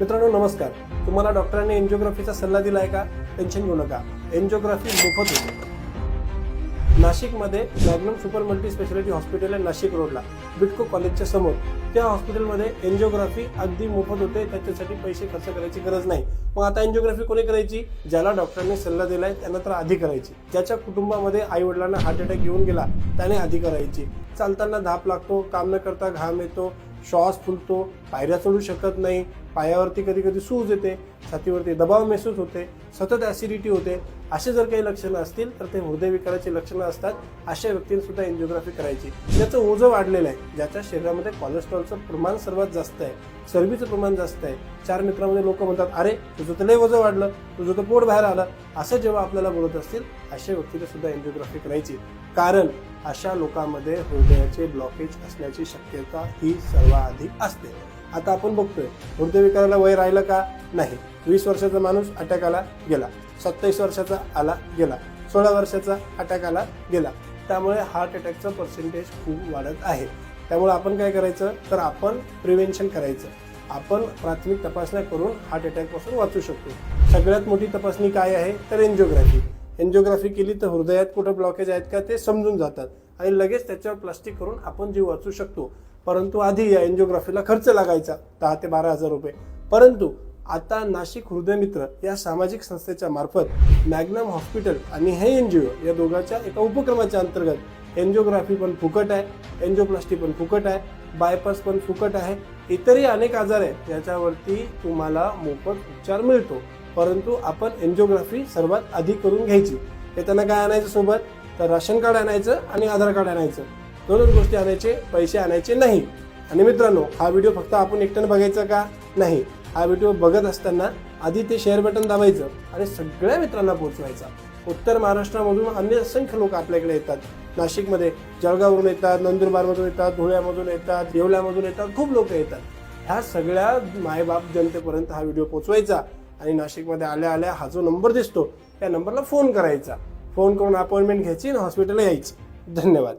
मित्रांनो नमस्कार. तुम्हाला डॉक्टरांनी एंजिओग्राफीचा सल्ला दिलाय का? टेन्शन घेऊ नका. एंजिओग्राफी मोफत होते. नाशिकमध्ये Magnum super multi speciality hospital आहे, नाशिक रोडला बिटको कॉलेजच्या समोर. त्या हॉस्पिटलमध्ये एंजिओग्राफी अगदी मोफत होते. त्याच्यासाठी पैसे खर्च करायची गरज नाही. मग आता एंजिओग्राफी कोणी करायची? ज्याला डॉक्टरांनी सल्ला दिलाय त्यांना तर आधी करायची. ज्याच्या कुटुंबामध्ये आई वडिलांना हार्ट अटॅक येऊन गेला त्याने आधी करायची. चालताना धाप लागतो, काम न करता घाम येतो, श्वास फुलतो, पायऱ्या चढू शकत नाही, पायावरती कधी कधी सूज येते, छातीवरती दबाव महसूस होते, सतत ऍसिडिटी होते, असे जर काही लक्षणं असतील तर ते हृदयविकाराची लक्षणं असतात. अशा व्यक्तींनी सुद्धा एंजिओग्राफी करायची. ज्याचं ओझं वाढलेलं आहे, ज्याच्या शरीरामध्ये कोलेस्ट्रॉलचं प्रमाण सर्वात जास्त आहे, चरबीचं प्रमाण जास्त आहे. चार मित्रांमध्ये लोक म्हणतात, अरे तुझं तर लय वजन वाढलं, तुझं तर पोट बाहेर आलं, असं जेव्हा आपल्याला बोलत असतील अशा व्यक्तीला सुद्धा एंजिओग्राफी करायची. कारण अशा लोकांमध्ये हृदयाचे ब्लॉकेज असण्याची शक्यता ही सर्वाधिक असते. आता आपण बघतोय हृदयविकाराला वय राहिलं का? नाही. 20 वर्षाचा माणूस अटॅक आला गेला, 27 वर्षाचा आला गेला, 16 वर्षाचा अटॅक आला गेला. त्यामुळे हार्ट अटॅकचं पर्सेंटेज खूप वाढत आहे. त्यामुळे आपण काय करायचं तर आपण प्रिव्हेन्शन करायचं. आपण प्राथमिक तपासण्या करून हार्ट अटॅकपासून वाचू शकतो. सगळ्यात मोठी तपासणी काय आहे तर एंजिओग्राफी. एंजिओग्राफी केली तर हृदयात कुठं ब्लॉकेज आहेत का ते समजून जातात आणि लगेच त्याच्यावर प्लास्टिक करून आपण जीव वाचू शकतो. परंतु आधी या एंजिओग्राफीला खर्च लागायचा 10 ते 12 हजार रुपये. परंतु आता नाशिक हृदयमित्र या सामाजिक संस्थेच्या मार्फत मॅग्नम हॉस्पिटल आणि हे एनजीओ या दोघांच्या एका उपक्रमाच्या अंतर्गत एंजिओग्राफी पण फुकट आहे, एंजिओप्लास्टी पण फुकट आहे, बायपास पण फुकट आहे. इतरही अनेक आजार आहेत याच्यावरती तुम्हाला मोफत उपचार मिळतो. परंतु आपण एंजिओग्राफी सर्वात आधी करून घ्यायची. येताना काय आणायचं सोबत तर राशन कार्ड आणायचं आणि आधार कार्ड आणायचं. दोनच गोष्टी आणायचे, पैसे आणायचे नाही. आणि मित्रांनो, हा व्हिडिओ फक्त आपण एकट्यानं बघायचा का? नाही. हा व्हिडिओ बघत असताना आधी ते शेअर बटन दाबायचं आणि सगळ्या मित्रांना पोहोचवायचा. उत्तर महाराष्ट्रामधून अन्य असंख्य लोक आपल्याकडे येतात. नाशिकमध्ये जळगाववरून येतात, नंदुरबारमधून येतात, धुळ्यामधून येतात, येवल्यामधून येतात, खूप लोक येतात. ह्या सगळ्या मायबाप जनतेपर्यंत हा व्हिडिओ पोहोचवायचा आणि नाशिकमध्ये आल्या आल्या हा जो नंबर दिसतो त्या नंबरला फोन करायचा. फोन करून अपॉइंटमेंट घ्यायची आणि हॉस्पिटलला यायची. धन्यवाद.